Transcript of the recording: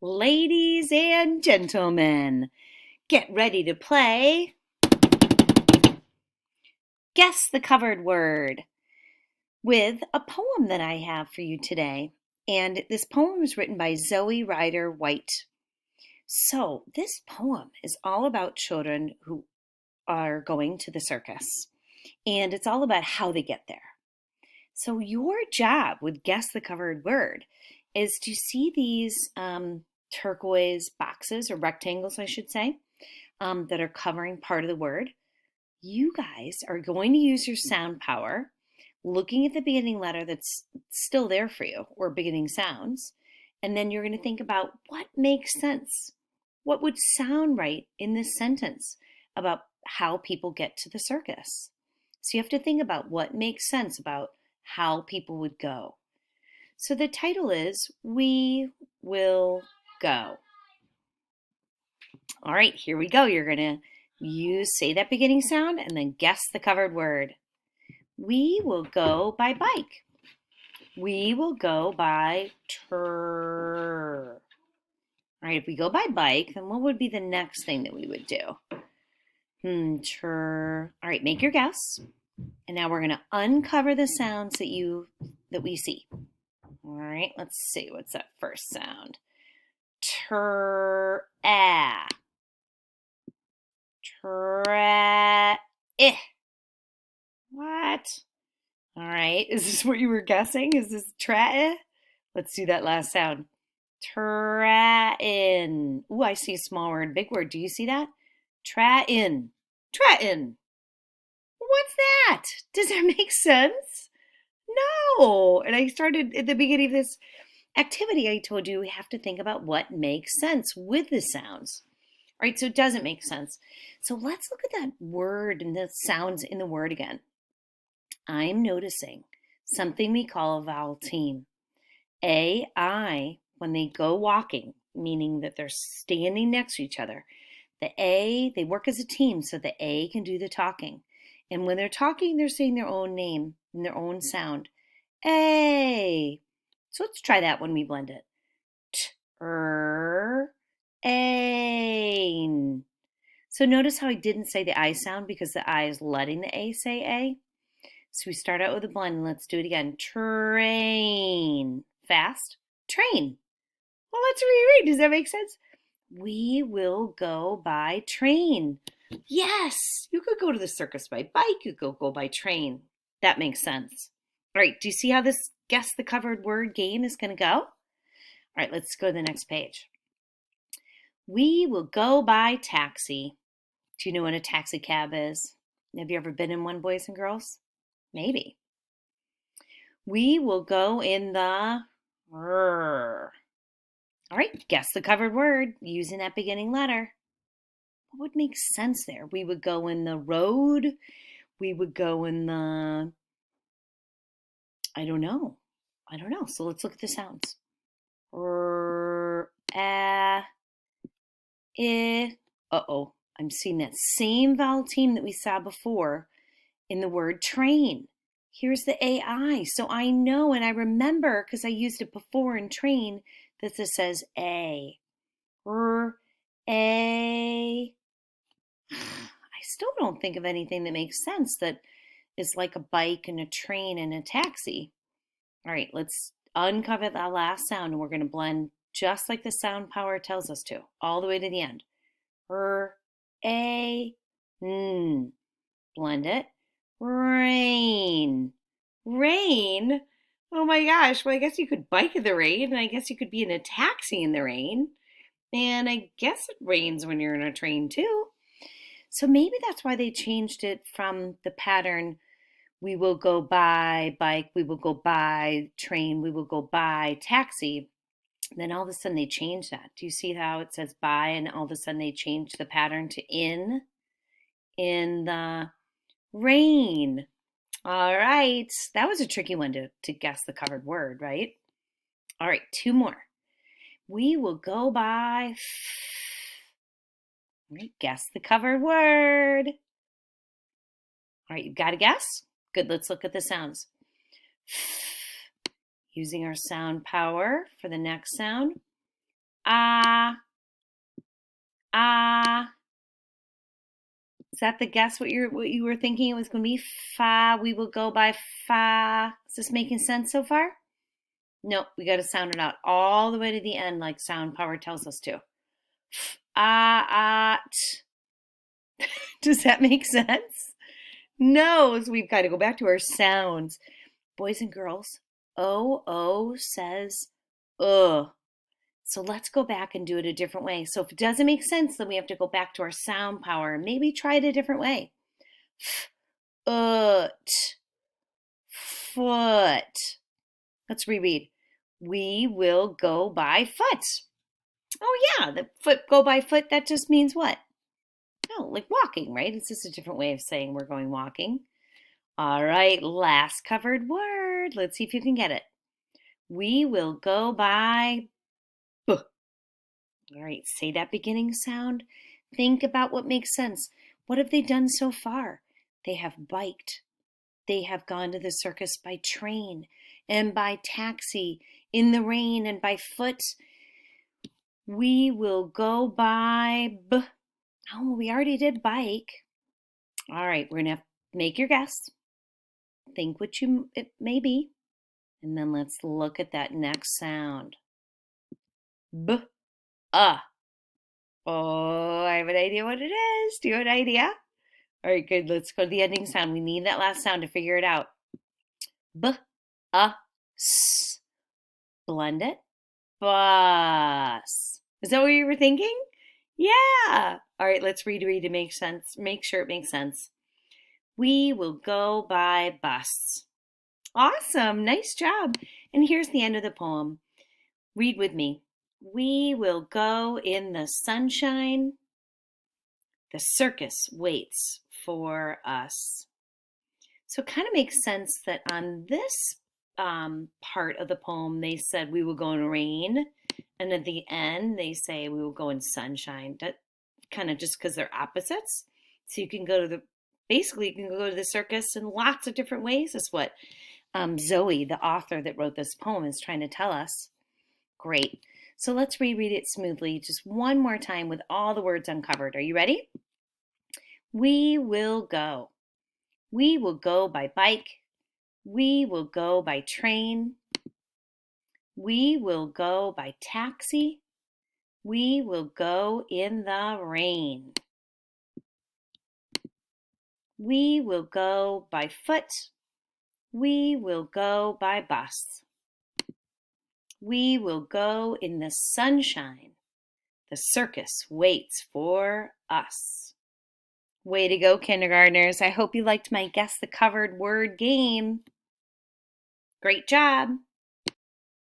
Ladies and gentlemen, get ready to play Guess the Covered Word with a poem that I have for you today. And this poem was written by Zoe Ryder White. So, this poem is all about children who are going to the circus, and it's all about how they get there. So, your job with Guess the Covered Word is to see these turquoise boxes, or rectangles, I should say, that are covering part of the word. You guys are going to use your sound power, looking at the beginning letter that's still there for you, or beginning sounds, and then you're going to think about what makes sense. What would sound right in this sentence about how people get to the circus? So you have to think about what makes sense about how people would go. So the title is We Will Go. All right, here we go. You're going to say that beginning sound and then guess the covered word. We will go by bike. We will go by tur. All right, if we go by bike, then what would be the next thing that we would do? Tur. All right, make your guess. And now we're going to uncover the sounds that we see. All right, let's see. What's that first sound? Tur-ah. Tra-eh. What? All right, is this what you were guessing? Is this tra-eh? Let's do that last sound. Tra-in. Ooh, I see a small word, big word. Do you see that? Tra-in. Tra-in. What's that? Does that make sense? No. And I started at the beginning of this activity, I told you we have to think about what makes sense with the sounds. All right, so it doesn't make sense. So let's look at that word and the sounds in the word again. I'm noticing something we call a vowel team. A, I, when they go walking, meaning that they're standing next to each other, the A, they work as a team so the A can do the talking. And when they're talking, they're saying their own name and their own sound. A. So let's try that when we blend it. Ain. So notice how I didn't say the I sound because the I is letting the A say A. So we start out with a blend and let's do it again. Train. Fast. Train. Well, let's reread. Does that make sense? We will go by train. Yes, you could go to the circus by bike. You could go by train. That makes sense. All right, do you see how this guess the covered word game is going to go? All right, let's go to the next page. We will go by taxi. Do you know what a taxi cab is? Have you ever been in one, boys and girls? Maybe. We will go in the r. All right, guess the covered word using that beginning letter. What would make sense there? We would go in the road. We would go in the, I don't know. So let's look at the sounds. R, ah, I. Uh-oh, I'm seeing that same vowel team that we saw before in the word train. Here's the AI. So I know and I remember because I used it before in train that this says A. R, A. I still don't think of anything that makes sense that is like a bike and a train and a taxi. All right, let's uncover that last sound and we're going to blend just like the sound power tells us to, all the way to the end. R, A, N. Blend it. Rain. Rain? Oh my gosh. Well, I guess you could bike in the rain, and I guess you could be in a taxi in the rain. And I guess it rains when you're in a train too. So maybe that's why they changed it from the pattern we will go by bike, we will go by train, we will go by taxi. Then all of a sudden they changed that. Do you see how it says by and all of a sudden they changed the pattern to in the rain? All right. That was a tricky one to guess the covered word, right? All right, two more. We will go by. All right, guess the covered word. All right, you've got to guess? Good, let's look at the sounds. Using our sound power for the next sound. Ah. Is that the guess what you were thinking it was going to be? Fa. We will go by fa. Is this making sense so far? No, we got to sound it out all the way to the end, like sound power tells us to. Ah, ah, Does that make sense? No, so we've got to go back to our sounds. Boys and girls, O says ugh. So let's go back and do it a different way. So if it doesn't make sense, then we have to go back to our sound power and maybe try it a different way. Foot, foot. Let's reread. We will go by foot. Oh yeah, the foot go by foot, that just means what? Oh, like walking, right? It's just a different way of saying we're going walking. All right, last covered word. Let's see if you can get it. We will go by B. All right, say that beginning sound. Think about what makes sense. What have they done so far? They have biked. They have gone to the circus by train and by taxi, in the rain and by foot. We will go by B. Oh, we already did bike. All right, we're going to make your guess. Think what it may be. And then let's look at that next sound. B. Oh, I have an idea what it is. Do you have an idea? All right, good. Let's go to the ending sound. We need that last sound to figure it out. B, s. Blend it. Bus. Is that what you were thinking? Yeah. All right, let's read to make sense. Make sure it makes sense. We will go by bus. Awesome. Nice job. And here's the end of the poem. Read with me. We will go in the sunshine. The circus waits for us. So it kind of makes sense that on this part of the poem, they said we will go in rain. And at the end, they say we will go in sunshine. That kind of just because they're opposites. So you can go to basically you can go to the circus in lots of different ways. Is what Zoe, the author that wrote this poem, is trying to tell us. Great. So let's reread it smoothly just one more time with all the words uncovered. Are you ready? We will go. We will go by bike. We will go by train. We will go by taxi. We will go in the rain. We will go by foot. We will go by bus. We will go in the sunshine. The circus waits for us. Way to go, kindergartners. I hope you liked my Guess the Covered Word game. Great job.